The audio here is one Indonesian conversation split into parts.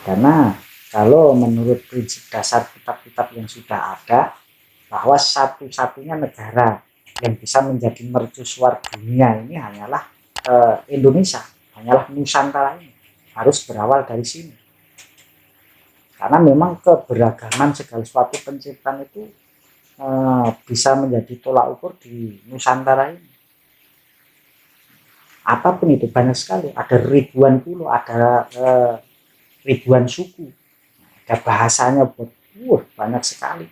Karena kalau menurut prinsip dasar kitab-kitab yang sudah ada, bahwa satu-satunya negara yang bisa menjadi mercusuar dunia ini hanyalah Indonesia, hanyalah Nusantara ini. Harus berawal dari sini. Karena memang keberagaman segala suatu penciptaan itu bisa menjadi tolak ukur di Nusantara ini. Apapun itu banyak sekali, ada ribuan pulau, ada ribuan suku, ada bahasanya banyak sekali.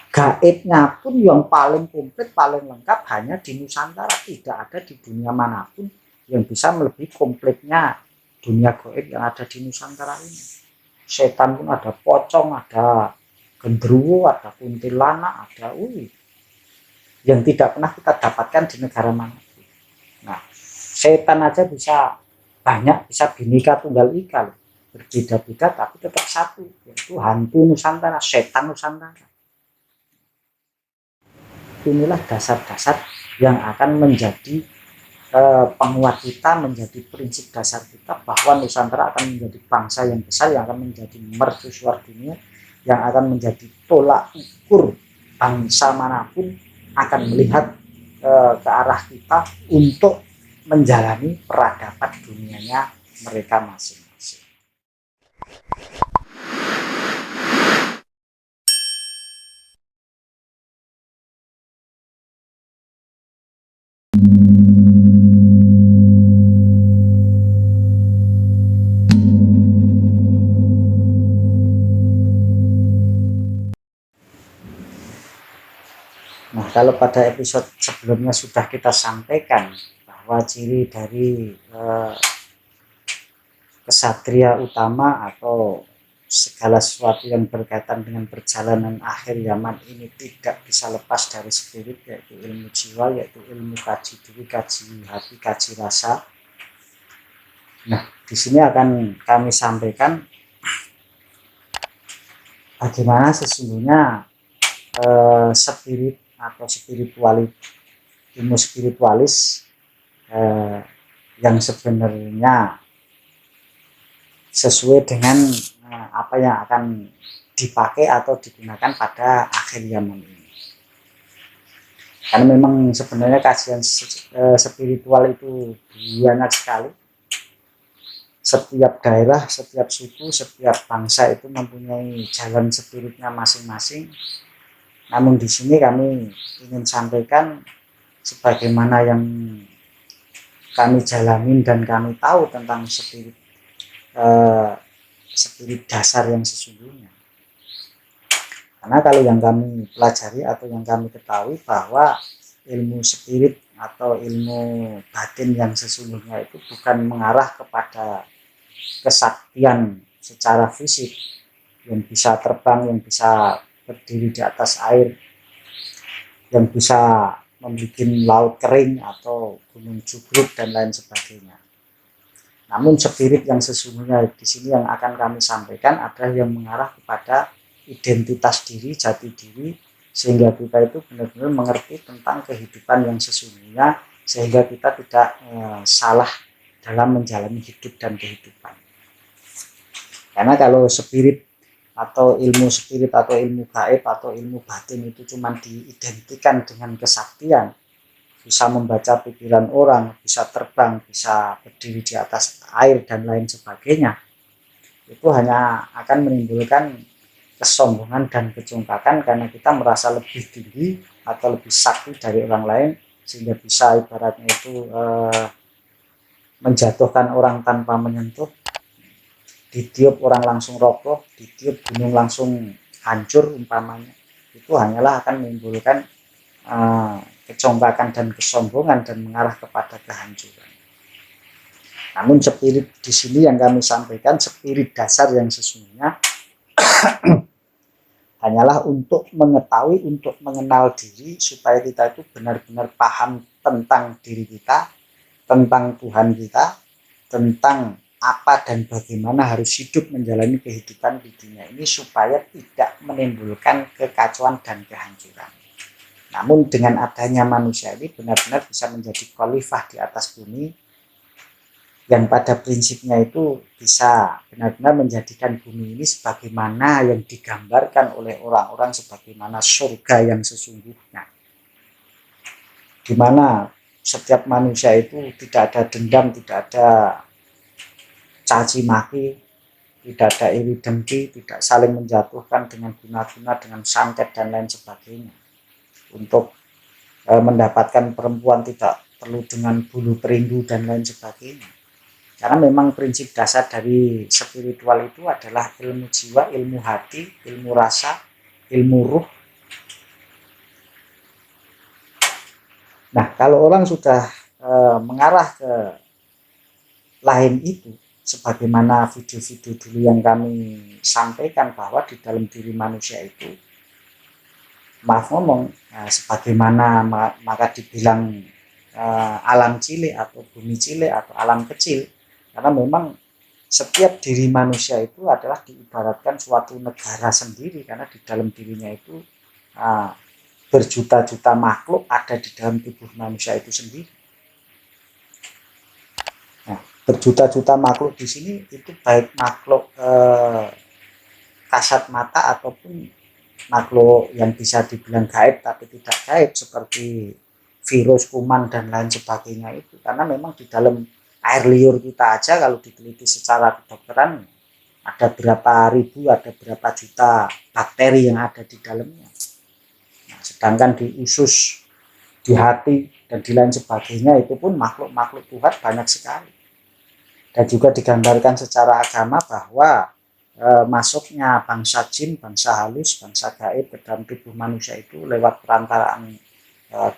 Gaibnya pun yang paling komplit, paling lengkap hanya di Nusantara. Tidak ada di dunia manapun yang bisa melebihi komplitnya dunia gaib yang ada di Nusantara ini. Setan pun ada pocong, ada genderuwo, ada kuntilanak, ada yang tidak pernah kita dapatkan di negara manapun. Nah, setan aja bisa banyak, bisa bineka tunggal ika, berbeda-beda tapi tetap satu, yaitu hantu Nusantara, setan Nusantara. Inilah dasar-dasar yang akan menjadi penguat kita, menjadi prinsip dasar kita bahwa Nusantara akan menjadi bangsa yang besar, yang akan menjadi mercusuar dunia, yang akan menjadi tolak ukur bangsa manapun akan melihat ke arah kita untuk menjalani peradaban dunianya mereka masing-masing. Nah, kalau pada episode sebelumnya sudah kita sampaikan bahwa ciri dari kesatria utama atau segala sesuatu yang berkaitan dengan perjalanan akhir zaman ini tidak bisa lepas dari spirit, yaitu ilmu jiwa, yaitu ilmu kaji diri, kaji hati, kaji rasa. Nah, di sini akan kami sampaikan bagaimana sesungguhnya spirit atau ilmu spiritualis yang sebenarnya sesuai dengan apa yang akan dipakai atau digunakan pada akhir zaman ini. Karena memang sebenarnya kajian spiritual itu banyak sekali. Setiap daerah, setiap suku, setiap bangsa itu mempunyai jalan spiritnya masing-masing. Namun di sini kami ingin sampaikan sebagaimana yang kami jalanin dan kami tahu tentang spirit dasar yang sesungguhnya. Karena kalau yang kami pelajari atau yang kami ketahui bahwa ilmu spirit atau ilmu batin yang sesungguhnya itu bukan mengarah kepada kesaktian secara fisik yang bisa terbang, yang bisa berdiri di atas air, yang bisa membuat laut kering atau gunung jugruk dan lain sebagainya. Namun spirit yang sesungguhnya di sini yang akan kami sampaikan adalah yang mengarah kepada identitas diri, jati diri, sehingga kita itu benar-benar mengerti tentang kehidupan yang sesungguhnya, sehingga kita tidak salah dalam menjalani hidup dan kehidupan. Karena kalau spirit atau ilmu spirit atau ilmu gaib atau ilmu batin itu cuma diidentikan dengan kesaktian, bisa membaca pikiran orang, bisa terbang, bisa berdiri di atas air dan lain sebagainya, itu hanya akan menimbulkan kesombongan dan kecongkakan karena kita merasa lebih tinggi atau lebih sakti dari orang lain, sehingga bisa ibaratnya itu menjatuhkan orang tanpa menyentuh. Ditiup orang langsung roboh, ditiup gunung langsung hancur umpamanya. Itu hanyalah akan menimbulkan kecongkakan dan kesombongan dan mengarah kepada kehancuran. Namun spirit di sini yang kami sampaikan, spirit dasar yang sesungguhnya hanyalah untuk mengetahui, untuk mengenal diri supaya kita itu benar-benar paham tentang diri kita, tentang Tuhan kita, tentang apa dan bagaimana harus hidup menjalani kehidupan di dunia ini supaya tidak menimbulkan kekacauan dan kehancuran. Namun dengan adanya manusia ini benar-benar bisa menjadi khalifah di atas bumi, yang pada prinsipnya itu bisa benar-benar menjadikan bumi ini sebagaimana yang digambarkan oleh orang-orang sebagaimana surga yang sesungguhnya, di mana setiap manusia itu tidak ada dendam, tidak ada caci maki, tidak ada iri dengki, tidak saling menjatuhkan dengan guna-guna, dengan santet dan lain sebagainya. Untuk mendapatkan perempuan tidak perlu dengan bulu perindu dan lain sebagainya. Karena memang prinsip dasar dari spiritual itu adalah ilmu jiwa, ilmu hati, ilmu rasa, ilmu ruh. Nah, kalau orang sudah mengarah ke lain itu, sebagaimana video-video dulu yang kami sampaikan bahwa di dalam diri manusia itu, maaf ngomong, sebagaimana maka dibilang alam cilik atau bumi cilik atau alam kecil, karena memang setiap diri manusia itu adalah diibaratkan suatu negara sendiri, karena di dalam dirinya itu berjuta-juta makhluk ada di dalam tubuh manusia itu sendiri. Nah, berjuta-juta makhluk di sini itu baik makhluk kasat mata ataupun makhluk yang bisa dibilang gaib tapi tidak gaib seperti virus, kuman dan lain sebagainya itu. Karena memang di dalam air liur kita aja kalau diteliti secara kedokteran ada berapa ribu, ada berapa juta bakteri yang ada di dalamnya. Nah, sedangkan di usus, di hati dan di lain sebagainya itu pun makhluk-makhluk Tuhan banyak sekali. Dan juga digambarkan secara agama bahwa masuknya bangsa jin, bangsa halus, bangsa gaib ke dalam tubuh manusia itu lewat perantaraan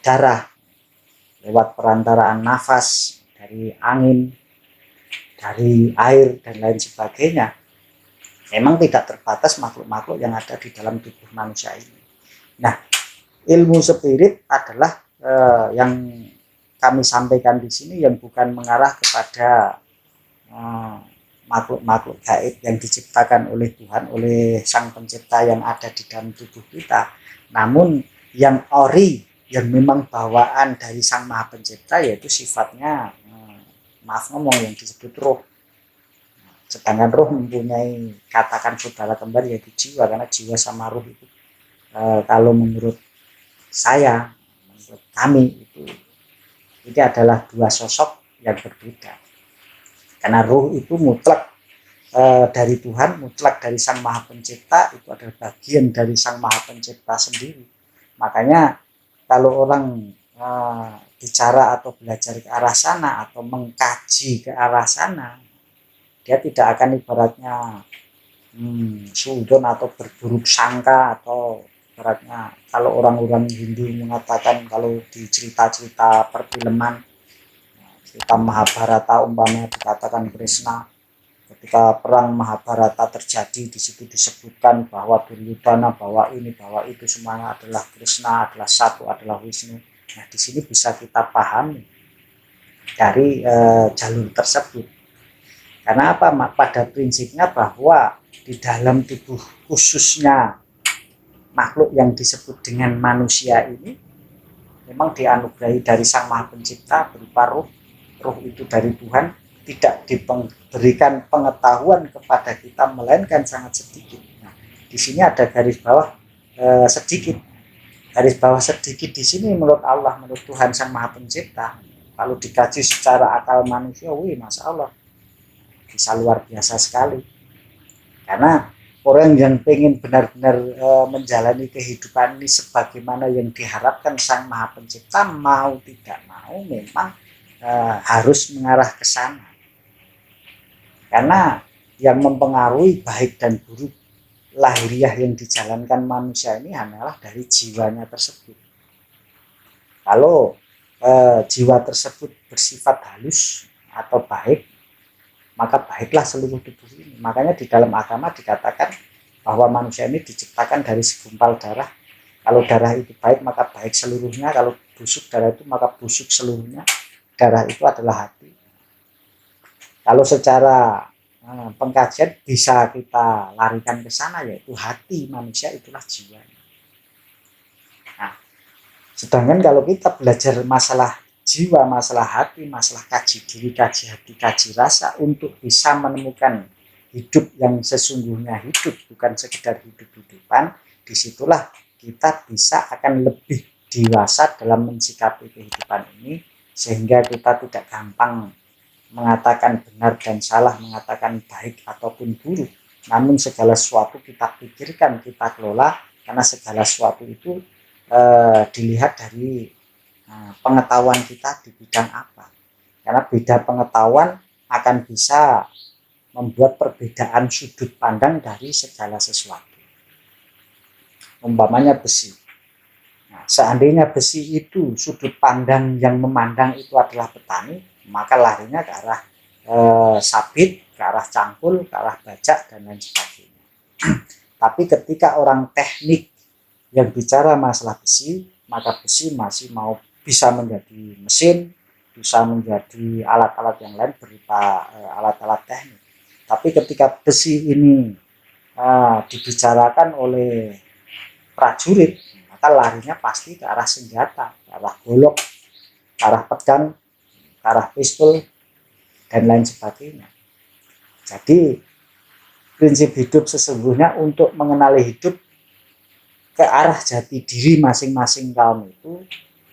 darah, lewat perantaraan nafas, dari angin, dari air dan lain sebagainya. Memang tidak terbatas makhluk-makhluk yang ada di dalam tubuh manusia ini. Nah, ilmu spirit adalah yang kami sampaikan di sini yang bukan mengarah kepada makhluk-makhluk gaib yang diciptakan oleh Tuhan, oleh Sang Pencipta yang ada di dalam tubuh kita, namun yang ori, yang memang bawaan dari Sang Maha Pencipta, yaitu sifatnya maaf ngomong yang disebut roh. Sedangkan roh mempunyai katakan saudara kembar yaitu jiwa, karena jiwa sama roh itu kalau menurut saya, menurut kami itu ini adalah dua sosok yang berbeda. Karena roh itu mutlak dari Tuhan, mutlak dari Sang Maha Pencipta, itu adalah bagian dari Sang Maha Pencipta sendiri. Makanya kalau orang bicara atau belajar ke arah sana atau mengkaji ke arah sana, dia tidak akan ibaratnya suudon atau berburuk sangka, atau ibaratnya kalau orang-orang Hindu mengatakan kalau di cerita-cerita perfilman, cerita Mahabharata umpamanya dikatakan Krishna ketika perang Mahabharata terjadi, di situ disebutkan bahwa Duryodhana, bahwa ini, bahwa itu semuanya adalah Krishna, adalah satu, adalah Wisnu. Nah, di sini bisa kita pahami dari jalur tersebut. Karena apa? Pada prinsipnya bahwa di dalam tubuh khususnya makhluk yang disebut dengan manusia ini memang dianugerahi dari Sang Maha Pencipta berupa roh. Roh itu dari Tuhan, tidak diberikan pengetahuan kepada kita melainkan sangat sedikit. Nah, di sini ada garis bawah sedikit. Garis bawah sedikit di sini menurut Allah, menurut Tuhan Sang Maha Pencipta, kalau dikaji secara akal manusia, masya Allah, bisa luar biasa sekali. Karena orang yang pengen benar-benar menjalani kehidupan ini sebagaimana yang diharapkan Sang Maha Pencipta, mau tidak mau memang harus mengarah ke sana. Karena yang mempengaruhi baik dan buruk lahiriah yang dijalankan manusia ini hanyalah dari jiwanya tersebut. Kalau jiwa tersebut bersifat halus atau baik, maka baiklah seluruh tubuh ini. Makanya di dalam agama dikatakan bahwa manusia ini diciptakan dari segumpal darah. Kalau darah itu baik, maka baik seluruhnya. Kalau busuk darah itu, maka busuk seluruhnya. Darah itu adalah hati. Kalau secara pengkajian bisa kita larikan ke sana, yaitu hati manusia itulah jiwa. Nah, sedangkan kalau kita belajar masalah jiwa, masalah hati, masalah kaji diri, kaji hati, kaji rasa untuk bisa menemukan hidup yang sesungguhnya hidup, bukan sekedar hidup-hidupan. Disitulah kita bisa akan lebih dewasa dalam mensikapi kehidupan ini, sehingga kita tidak gampang mengatakan benar dan salah, mengatakan baik ataupun buruk. Namun segala sesuatu kita pikirkan, kita kelola, karena segala sesuatu itu dilihat dari pengetahuan kita di bidang apa. Karena beda pengetahuan akan bisa membuat perbedaan sudut pandang dari segala sesuatu. Umpamanya besi. Nah, seandainya besi itu sudut pandang yang memandang itu adalah petani, maka larinya ke arah sabit, ke arah cangkul, ke arah bajak, dan lain sebagainya. Tapi ketika orang teknik yang bicara masalah besi, maka besi masih mau bisa menjadi mesin, bisa menjadi alat-alat yang lain berupa alat-alat teknik. Tapi ketika besi ini dibicarakan oleh prajurit, maka larinya pasti ke arah senjata, ke arah golok, ke arah pedang, ke arah pistol, dan lain sebagainya. Jadi prinsip hidup sesungguhnya untuk mengenali hidup ke arah jati diri masing-masing kaum itu,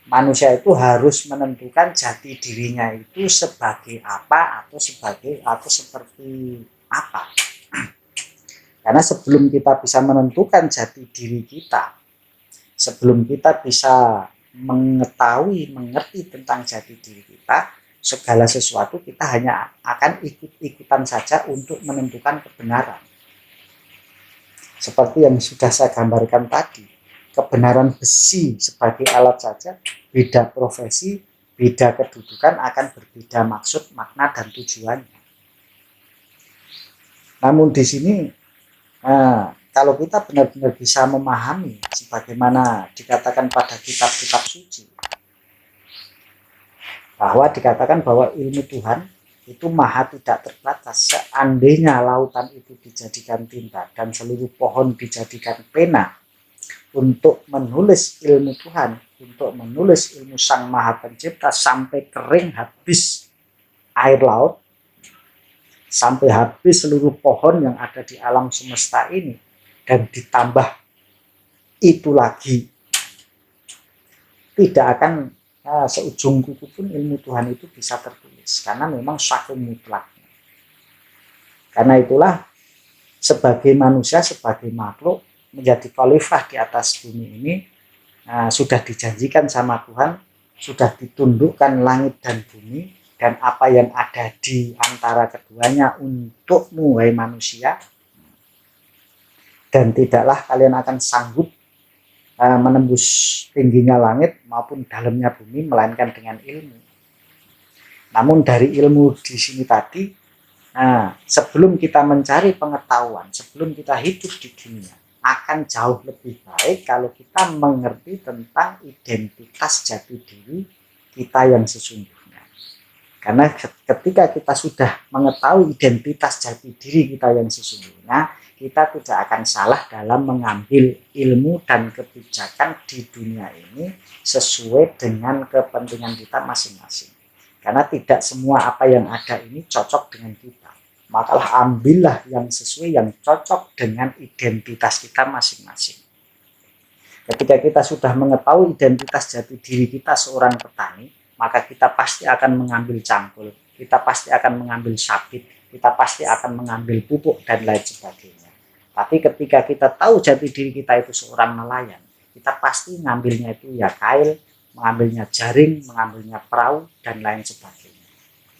manusia itu harus menentukan jati dirinya itu sebagai apa atau seperti apa. Karena sebelum kita bisa menentukan jati diri kita, sebelum kita bisa mengetahui, mengerti tentang jati diri kita, segala sesuatu kita hanya akan ikut-ikutan saja untuk menentukan kebenaran. Seperti yang sudah saya gambarkan tadi, kebenaran besi sebagai alat saja, beda profesi, beda kedudukan akan berbeda maksud, makna, dan tujuannya. Namun di sini, kalau kita benar-benar bisa memahami sebagaimana dikatakan pada kitab-kitab suci, bahwa dikatakan bahwa ilmu Tuhan itu maha tidak terbatas. Seandainya lautan itu dijadikan tinta dan seluruh pohon dijadikan pena untuk menulis ilmu Tuhan, untuk menulis ilmu Sang Maha Pencipta sampai kering habis air laut, sampai habis seluruh pohon yang ada di alam semesta ini, dan ditambah itu lagi, tidak akan seujung kuku pun ilmu Tuhan itu bisa tertulis, karena memang saking mutlaknya. Karena itulah sebagai manusia, sebagai makhluk menjadi khalifah di atas bumi ini, sudah dijanjikan sama Tuhan, sudah ditundukkan langit dan bumi dan apa yang ada di antara keduanya untukmu, wahai manusia, dan tidaklah kalian akan sanggup menembus tingginya langit maupun dalamnya bumi melainkan dengan ilmu. Namun dari ilmu di sini tadi, sebelum kita mencari pengetahuan, sebelum kita hidup di dunia, akan jauh lebih baik kalau kita mengerti tentang identitas jati diri kita yang sesungguhnya. Karena ketika kita sudah mengetahui identitas jati diri kita yang sesungguhnya, kita tidak akan salah dalam mengambil ilmu dan kebijakan di dunia ini sesuai dengan kepentingan kita masing-masing. Karena tidak semua apa yang ada ini cocok dengan kita. Makalah ambillah yang sesuai, yang cocok dengan identitas kita masing-masing. Ketika kita sudah mengetahui identitas jati diri kita seorang petani, maka kita pasti akan mengambil cangkul, kita pasti akan mengambil sabit, kita pasti akan mengambil pupuk, dan lain sebagainya. Tapi ketika kita tahu jati diri kita itu seorang nelayan, kita pasti ngambilnya itu ya kail, mengambilnya jaring, mengambilnya perahu, dan lain sebagainya.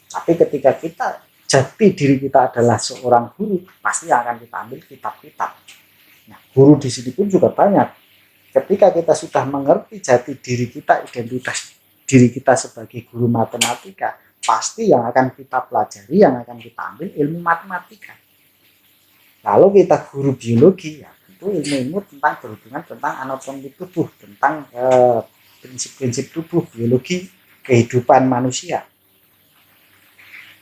Tapi ketika kita jati diri kita adalah seorang guru, pasti akan kita ambil kitab-kitab. Nah, guru di sini pun juga banyak. Ketika kita sudah mengerti jati diri kita, identitas diri kita sebagai guru matematika, pasti yang akan kita pelajari, yang akan kita ambil ilmu matematika. Kalau kita guru biologi, ya itu ilmu-ilmu tentang berhubungan tentang anatomi tubuh, tentang prinsip-prinsip tubuh, biologi, kehidupan manusia.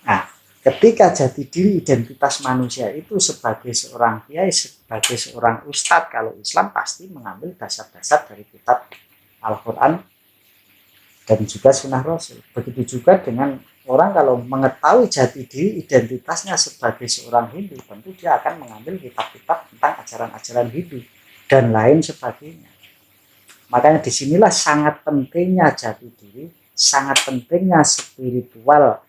Nah, ketika jati diri identitas manusia itu sebagai seorang kiai, sebagai seorang ustadz, kalau Islam pasti mengambil dasar-dasar dari kitab Al-Quran dan juga sunnah Rasul. Begitu juga dengan orang kalau mengetahui jati diri identitasnya sebagai seorang Hindu, tentu dia akan mengambil kitab-kitab tentang ajaran-ajaran Hindu dan lain sebagainya. Makanya disinilah sangat pentingnya jati diri, sangat pentingnya spiritual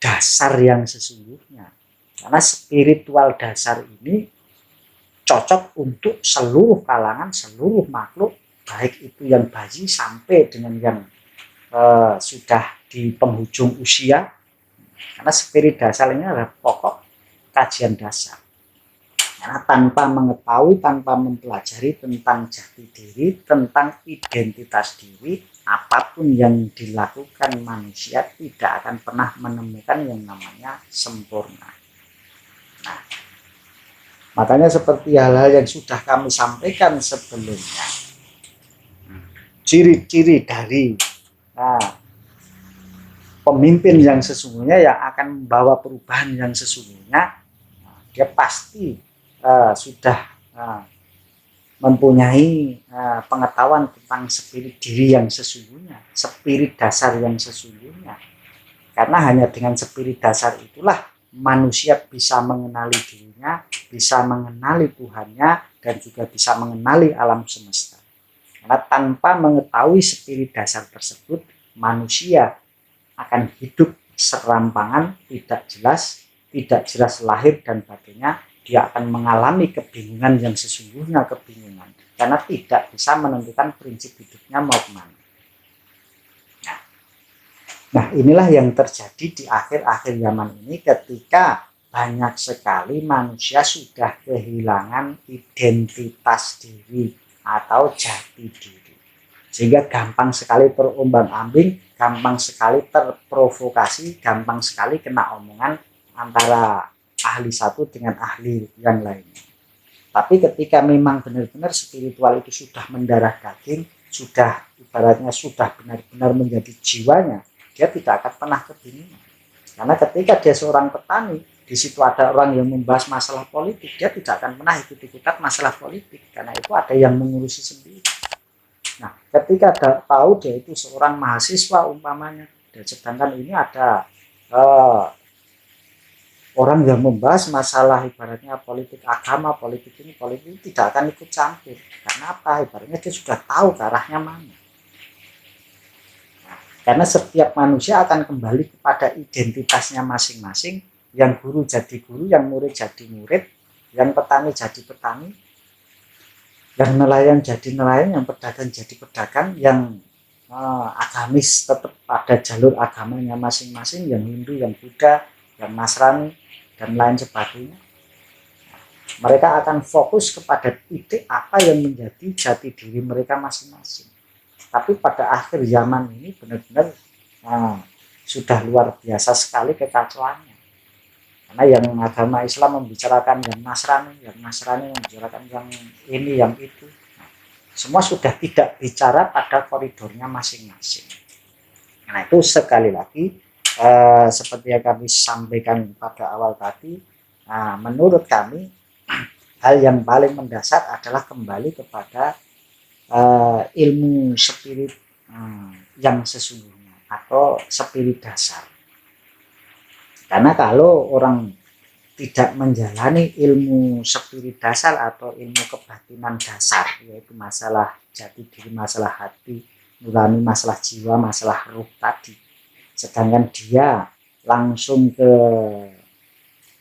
dasar yang sesungguhnya. Karena spiritual dasar ini cocok untuk seluruh kalangan, seluruh makhluk, baik itu yang bayi sampai dengan yang sudah di penghujung usia. Karena spirit dasar ini adalah pokok kajian dasar. Karena tanpa mengetahui, tanpa mempelajari tentang jati diri, tentang identitas diri, apapun yang dilakukan manusia tidak akan pernah menemukan yang namanya sempurna. Nah, makanya seperti hal-hal yang sudah kami sampaikan sebelumnya, ciri-ciri dari pemimpin yang sesungguhnya yang akan membawa perubahan yang sesungguhnya, dia pasti sudah mempunyai pengetahuan tentang spirit diri yang sesungguhnya, spirit dasar yang sesungguhnya. Karena hanya dengan spirit dasar itulah manusia bisa mengenali dirinya, bisa mengenali Tuhannya, dan juga bisa mengenali alam semesta. Karena tanpa mengetahui spirit dasar tersebut, manusia akan hidup serampangan, tidak jelas lahir dan batinnya. Dia akan mengalami kebingungan yang sesungguhnya kebingungan, karena tidak bisa menentukan prinsip hidupnya mau kemana. Nah, inilah yang terjadi di akhir-akhir zaman ini ketika banyak sekali manusia sudah kehilangan identitas diri atau jati diri. Sehingga gampang sekali terombang-ambing, gampang sekali terprovokasi, gampang sekali kena omongan antara ahli satu dengan ahli yang lainnya. Tapi ketika memang benar-benar spiritual itu sudah mendarah daging, sudah ibaratnya sudah benar-benar menjadi jiwanya, dia tidak akan pernah kebingungan. Karena ketika dia seorang petani, di situ ada orang yang membahas masalah politik, dia tidak akan pernah ikut-ikutan masalah politik, karena itu ada yang mengurusi sendiri. Nah, ketika tahu dia itu seorang mahasiswa umpamanya, dan sedangkan ini ada orang yang membahas masalah ibaratnya politik agama, politik ini, tidak akan ikut campur. Karena apa? Ibaratnya dia sudah tahu ke arahnya mana. Nah, karena setiap manusia akan kembali kepada identitasnya masing-masing. Yang guru jadi guru, yang murid jadi murid, yang petani jadi petani, yang nelayan jadi nelayan, yang pedagang jadi pedagang, yang agamis tetap pada jalur agamanya masing-masing, yang Hindu, yang Buddha, yang Nasrani, dan lain sebagainya. Mereka akan fokus kepada titik apa yang menjadi jati diri mereka masing-masing. Tapi pada akhir zaman ini benar-benar sudah luar biasa sekali kekacauannya. Karena yang agama Islam membicarakan yang Nasrani membicarakan yang ini, yang itu. Semua sudah tidak bicara pada koridornya masing-masing. Nah, itu sekali lagi seperti yang kami sampaikan pada awal tadi, menurut kami hal yang paling mendasar adalah kembali kepada ilmu spirit yang sesungguhnya atau spirit dasar. Karena kalau orang tidak menjalani ilmu spirit dasar atau ilmu kebatinan dasar, yaitu masalah jati diri, masalah hati nurani, masalah jiwa, masalah ruh tadi, sedangkan dia langsung ke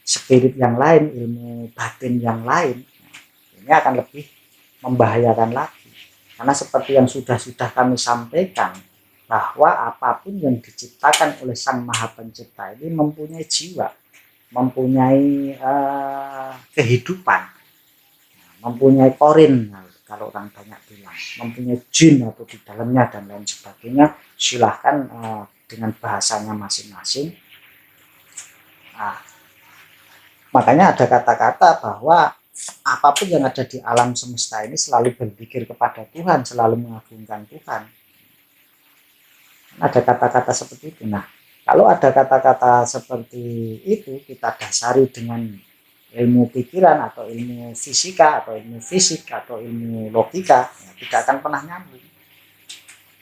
spirit yang lain, ilmu batin yang lain, ini akan lebih membahayakan lagi. Karena seperti yang sudah kami sampaikan, bahwa apapun yang diciptakan oleh Sang Maha Pencipta ini mempunyai jiwa, mempunyai kehidupan, mempunyai korin, kalau orang banyak bilang, mempunyai jin atau di dalamnya dan lain sebagainya. Silahkan dengan bahasanya masing-masing. Makanya ada kata-kata bahwa apapun yang ada di alam semesta ini selalu berpikir kepada Tuhan, selalu mengagungkan Tuhan. Ada kata-kata seperti itu. Nah, kalau ada kata-kata seperti itu kita dasari dengan ilmu pikiran atau ilmu fisika atau ilmu fisik atau ilmu logika, ya, tidak akan pernah nyambung.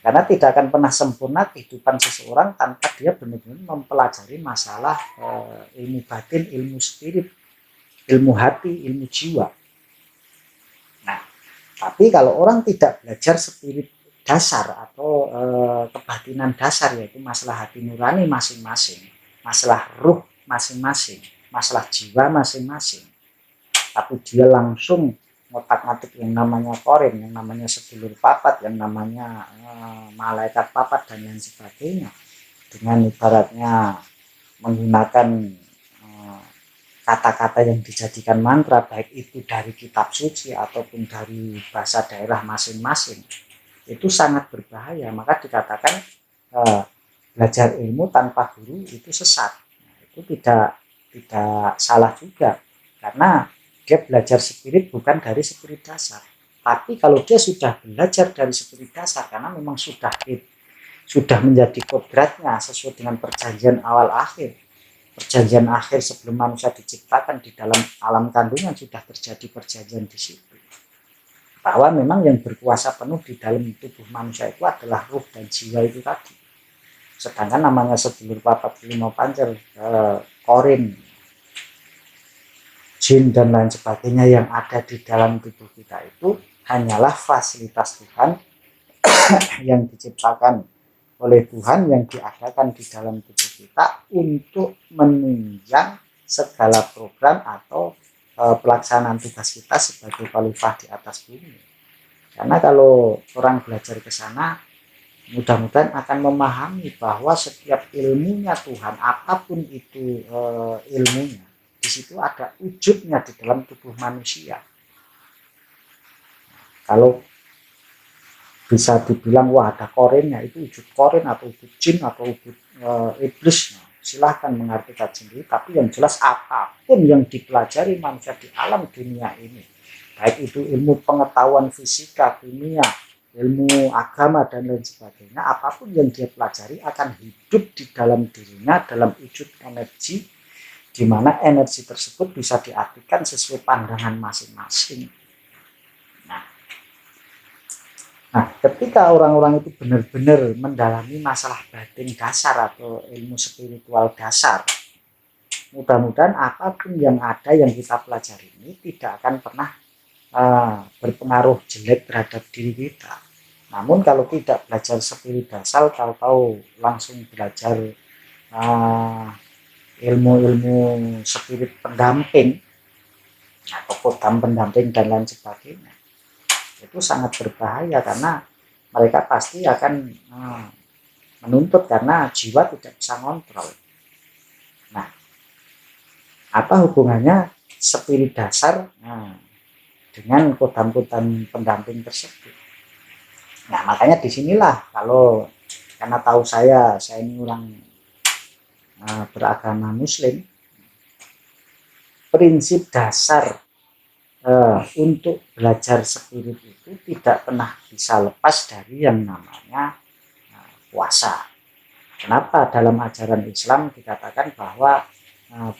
Karena tidak akan pernah sempurna kehidupan seseorang tanpa dia benar-benar mempelajari masalah ilmu batin, ilmu spirit, ilmu hati, ilmu jiwa. Nah, tapi kalau orang tidak belajar spirit dasar atau kebatinan dasar, yaitu masalah hati nurani masing-masing, masalah ruh masing-masing, masalah jiwa masing-masing, tapi dia langsung ngotak-ngatik yang namanya korin, yang namanya sedulur papat, yang namanya malaikat papat dan lain sebagainya, dengan ibaratnya menggunakan kata-kata yang dijadikan mantra, baik itu dari kitab suci ataupun dari bahasa daerah masing-masing, itu sangat berbahaya. Maka dikatakan belajar ilmu tanpa guru itu sesat. Nah, itu tidak salah juga, karena dia belajar spirit bukan dari spirit dasar. Tapi kalau dia sudah belajar dari spirit dasar, karena memang sudah menjadi kodratnya sesuai dengan perjanjian awal akhir, perjanjian akhir sebelum manusia diciptakan, di dalam alam kandungan sudah terjadi perjanjian di situ, bahwa memang yang berkuasa penuh di dalam tubuh manusia itu adalah ruh dan jiwa itu tadi. Sedangkan namanya sedulur papat, lima pancer, korin, jin dan lain sebagainya yang ada di dalam tubuh kita itu hanyalah fasilitas Tuhan yang diciptakan oleh Tuhan, yang diadakan di dalam tubuh kita untuk menunjang segala program atau pelaksanaan tugas kita sebagai khalifah di atas bumi. Karena kalau orang belajar ke sana, mudah-mudahan akan memahami bahwa setiap ilmunya Tuhan, apapun itu ilmunya, di situ ada wujudnya di dalam tubuh manusia. Kalau bisa dibilang wah ada korinnya, itu wujud korin atau wujud jin atau wujud iblis, silahkan mengartikan sendiri. Tapi yang jelas apapun yang dipelajari manusia di alam dunia ini, baik itu ilmu pengetahuan fisika, kimia, ilmu agama dan lain sebagainya, apapun yang dia pelajari akan hidup di dalam dirinya dalam wujud energi, di mana energi tersebut bisa diartikan sesuai pandangan masing-masing. Nah, ketika orang-orang itu benar-benar mendalami masalah batin dasar atau ilmu spiritual dasar, mudah-mudahan apapun yang ada yang kita pelajari ini tidak akan pernah berpengaruh jelek terhadap diri kita. Namun kalau tidak belajar spirit dasar, tahu-tahu langsung belajar ilmu-ilmu spirit pendamping atau kodam pendamping dan lain sebagainya, itu sangat berbahaya, karena mereka pasti akan menuntut, karena jiwa tidak bisa ngontrol. Nah, apa hubungannya spirit dasar dengan kodam-kodam pendamping tersebut? Nah, makanya disinilah, kalau karena tahu saya ini orang beragama Muslim, prinsip dasar untuk belajar spirit itu tidak pernah bisa lepas dari yang namanya puasa. Kenapa dalam ajaran Islam dikatakan bahwa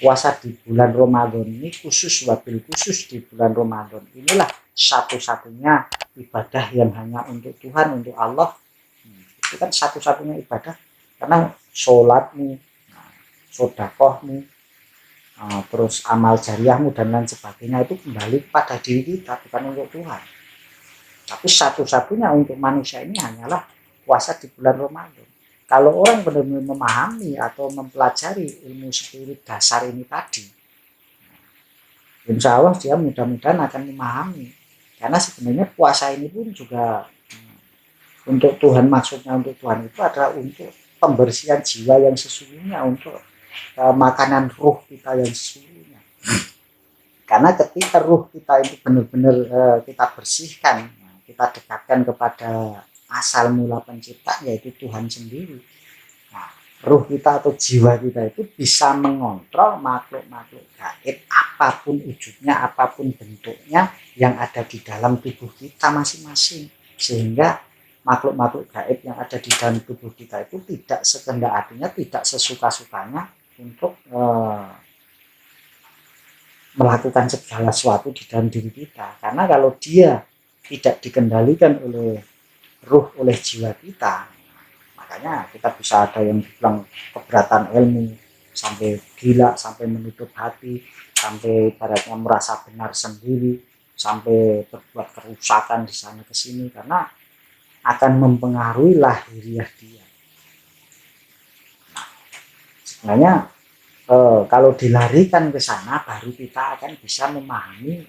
puasa di bulan Ramadan ini khusus, wabil khusus di bulan Ramadan inilah satu-satunya ibadah yang hanya untuk Tuhan, untuk Allah. Itu kan satu-satunya ibadah, karena sholatmu, sodakohmu, terus amal jariahmu dan lain sebagainya itu kembali pada diri kita, bukan untuk Tuhan. Tapi satu-satunya untuk manusia ini hanyalah puasa di bulan Ramadan. Kalau orang benar-benar memahami atau mempelajari ilmu spirit dasar ini tadi, insya Allah dia mudah-mudahan akan memahami. Karena sebenarnya puasa ini pun juga untuk Tuhan, maksudnya untuk Tuhan itu adalah untuk pembersihan jiwa yang sesungguhnya, untuk makanan ruh kita yang sesungguhnya. Karena ketika ruh kita itu benar-benar kita bersihkan, kita dekatkan kepada asal mula pencipta, yaitu Tuhan sendiri. Nah, ruh kita atau jiwa kita itu bisa mengontrol makhluk-makhluk gaib, apapun wujudnya, apapun bentuknya yang ada di dalam tubuh kita masing-masing. Sehingga makhluk-makhluk gaib yang ada di dalam tubuh kita itu tidak sekehendak hatinya, tidak sesuka-sukanya untuk melakukan segala sesuatu di dalam diri kita. Karena kalau dia tidak dikendalikan oleh ruh oleh jiwa kita. Makanya kita bisa ada yang bilang keberatan ilmu, sampai gila, sampai menutup hati, sampai ibaratnya merasa benar sendiri, sampai berbuat kerusakan di sana ke sini, karena akan mempengaruhi lahiriah dia. Nah, sebenarnya kalau dilarikan ke sana baru kita akan bisa memahami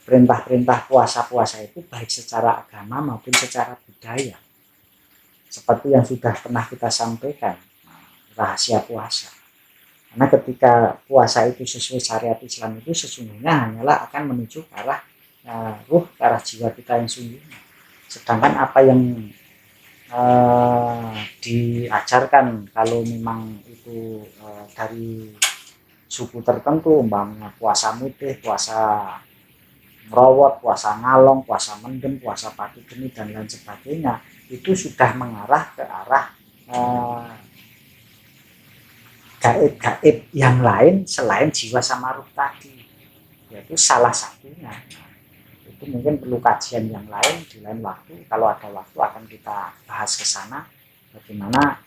perintah-perintah puasa-puasa itu baik secara agama maupun secara budaya. Seperti yang sudah pernah kita sampaikan, rahasia puasa. Karena ketika puasa itu sesuai syariat Islam itu sesungguhnya hanyalah akan menuju ke arah ruh, ke arah jiwa kita yang sungguhnya. Sedangkan apa yang diajarkan kalau memang itu dari suku tertentu, umpamanya puasa mutih, puasa ngerawat, puasa ngalong, puasa mendem, puasa pati geni dan lain sebagainya, itu sudah mengarah ke arah gaib-gaib yang lain selain jiwa sama ruh tadi, yaitu salah satunya. Itu mungkin perlu kajian yang lain di lain waktu. Kalau ada waktu akan kita bahas ke sana, bagaimana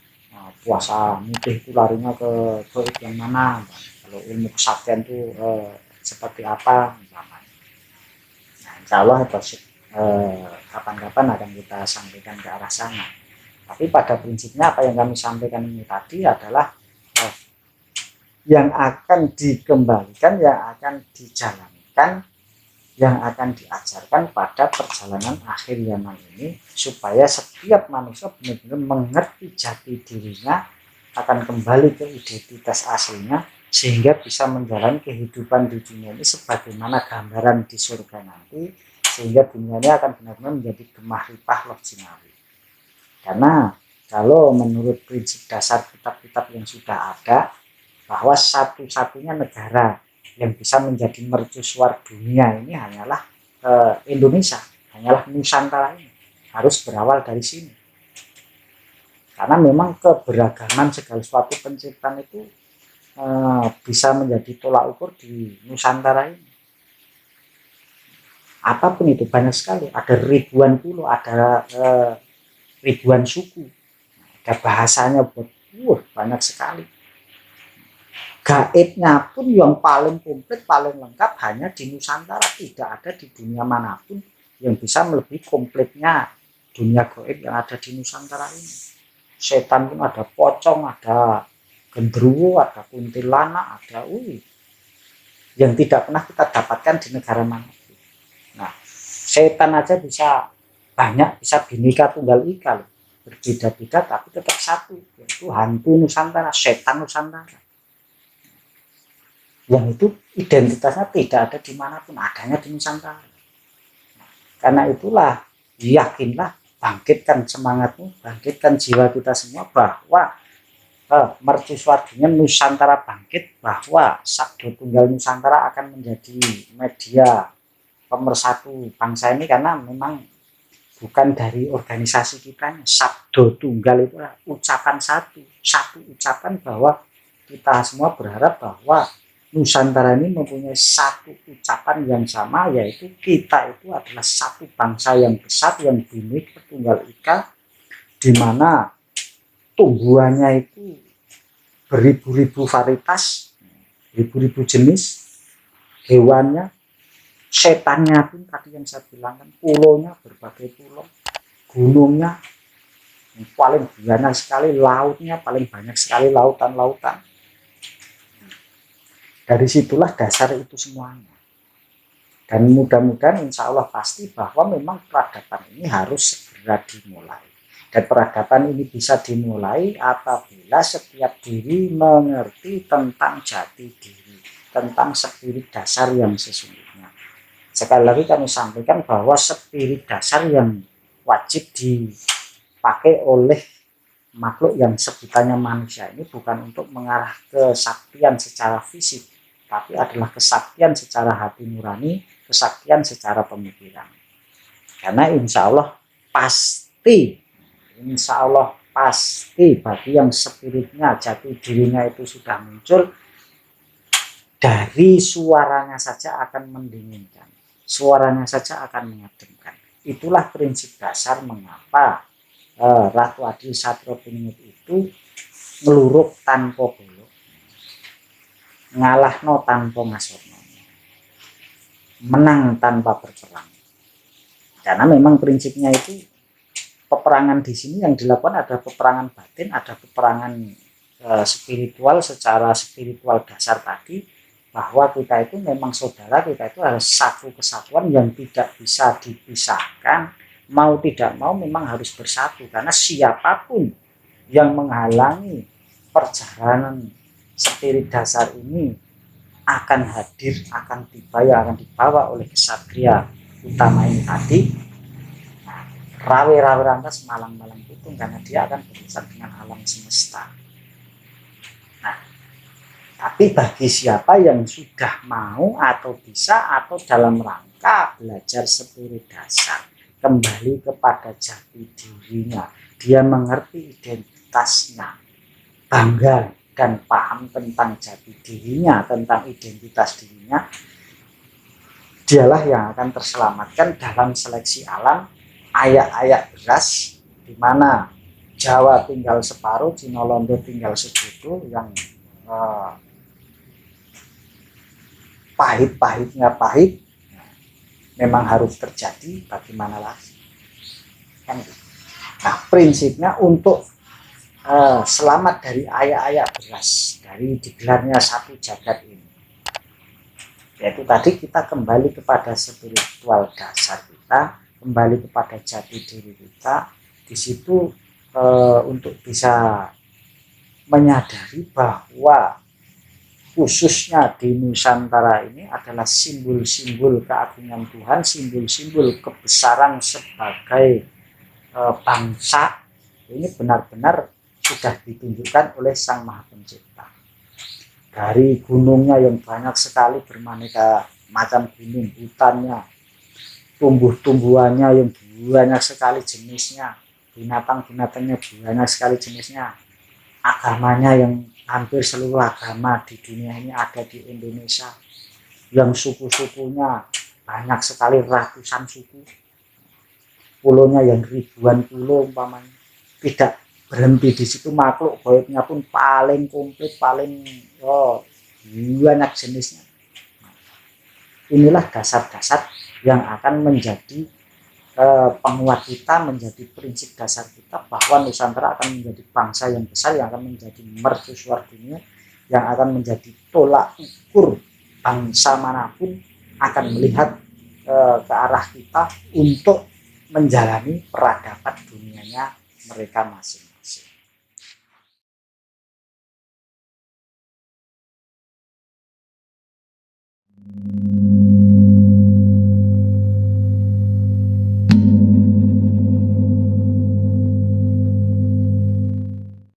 puasa mutih itu larinya ke gaib yang mana, kalau ilmu kesaktian itu seperti apa. Nah, insya Allah kapan-kapan akan kita sampaikan ke arah sana. Tapi pada prinsipnya apa yang kami sampaikan ini tadi adalah yang akan dikembalikan, yang akan dijalankan, yang akan diajarkan pada perjalanan akhir zaman ini, supaya setiap manusia benar-benar mengerti jati dirinya, akan kembali ke identitas aslinya, sehingga bisa menjalani kehidupan di dunia ini sebagaimana gambaran di surga nanti, sehingga dunia ini akan benar-benar menjadi gemah ripah loh jinawi. Karena kalau menurut prinsip dasar kitab-kitab yang sudah ada, bahwa satu-satunya negara yang bisa menjadi mercusuar dunia ini hanyalah Indonesia, hanyalah Nusantara ini. Harus berawal dari sini. Karena memang keberagaman segala sesuatu penciptaan itu bisa menjadi tolak ukur di Nusantara ini. Apapun itu banyak sekali, ada ribuan pulau, ada ribuan suku, ada bahasanya banyak sekali. Gaibnya pun yang paling komplit, paling lengkap hanya di Nusantara. Tidak ada di dunia manapun yang bisa melebihi komplitnya dunia gaib yang ada di Nusantara ini. Setan pun ada pocong, ada genderuwo, ada kuntilanak, ada yang tidak pernah kita dapatkan di negara manapun. Nah, setan aja bisa banyak, bisa bineka tunggal ika, berbeda-beda tapi tetap satu, yaitu hantu Nusantara, setan Nusantara. Yang itu identitasnya tidak ada dimanapun, adanya di Nusantara. Karena itulah, yakinlah, bangkitkan semangatmu, bangkitkan jiwa kita semua bahwa mercusuar dunia Nusantara bangkit, bahwa Sabdo Tunggal Nusantara akan menjadi media pemersatu bangsa ini, karena memang bukan dari organisasi kita. Sabdo Tunggal itu ucapan satu ucapan bahwa kita semua berharap bahwa Nusantara ini mempunyai satu ucapan yang sama, yaitu kita itu adalah satu bangsa yang besar, yang bineka tunggal ika, di mana tumbuhannya itu beribu-ribu varietas, ribu-ribu jenis, hewannya, setannya pun tadi yang saya bilang kan, pulaunya berbagai pulau, gunungnya paling banyak sekali, lautnya paling banyak sekali, lautan-lautan. Dari situlah dasar itu semuanya. Dan mudah-mudahan insya Allah pasti bahwa memang peradaban ini harus segera dimulai. Dan peradaban ini bisa dimulai apabila setiap diri mengerti tentang jati diri, tentang spirit dasar yang sesungguhnya. Sekali lagi kami sampaikan bahwa spirit dasar yang wajib dipakai oleh makhluk yang sebutannya manusia ini bukan untuk mengarah ke kesaktian secara fisik, tapi adalah kesaktian secara hati nurani, kesaktian secara pemikiran. Karena insya Allah pasti bagi yang spiritnya, jati dirinya itu sudah muncul, dari suaranya saja akan mendinginkan, suaranya saja akan mengademkan. Itulah prinsip dasar mengapa Ratu Adil Satropiningit itu ngeluruk tanpa bolok, ngalahno tanpa ngasorno, menang tanpa berperang. Karena memang prinsipnya itu peperangan di sini yang dilakukan ada peperangan batin, ada peperangan spiritual, secara spiritual dasar tadi, bahwa kita itu memang saudara, kita itu harus satu kesatuan yang tidak bisa dipisahkan, mau tidak mau memang harus bersatu, karena siapapun yang menghalangi perjalanan spirit dasar ini akan hadir, akan dibawa oleh kesatria utama ini tadi, rawe-rawe rantas malang-malang putung, karena dia akan berurusan dengan alam semesta. Nah, tapi bagi siapa yang sudah mau atau bisa atau dalam rangka belajar spirit dasar, kembali kepada jati dirinya, dia mengerti identitasnya, bangga dan paham tentang jati dirinya, tentang identitas dirinya, dialah yang akan terselamatkan dalam seleksi alam ayak-ayak beras, di mana Jawa tinggal separuh, Cina Londo tinggal sejuta, yang pahit-pahitnya pahit, memang harus terjadi, bagaimana lagi kan. Nah, prinsipnya untuk selamat dari ayak-ayak beras, dari digelarnya satu jagat ini, yaitu tadi kita kembali kepada spiritual dasar kita, kembali kepada jati diri kita. Di situ untuk bisa menyadari bahwa khususnya di Nusantara ini adalah simbol-simbol keagungan Tuhan, simbol-simbol kebesaran sebagai bangsa, ini benar-benar sudah ditunjukkan oleh Sang Maha Pencipta. Dari gunungnya yang banyak sekali beraneka macam gunung, hutannya, tumbuh-tumbuhannya yang banyak sekali jenisnya, binatang-binatangnya banyak sekali jenisnya, agamanya yang hampir seluruh agama di dunia ini ada di Indonesia, yang suku-sukunya banyak sekali, ratusan suku, pulaunya yang ribuan pulau umpamanya. Tidak berhenti di situ, makhluk gaibnya pun paling komplit, paling banyak jenisnya. Inilah dasar-dasar yang akan menjadi penguat kita, menjadi prinsip dasar kita, bahwa Nusantara akan menjadi bangsa yang besar, yang akan menjadi mercusuar dunia, yang akan menjadi tolak ukur bangsa manapun akan melihat ke arah kita untuk menjalani peradaban dunianya mereka masing-masing.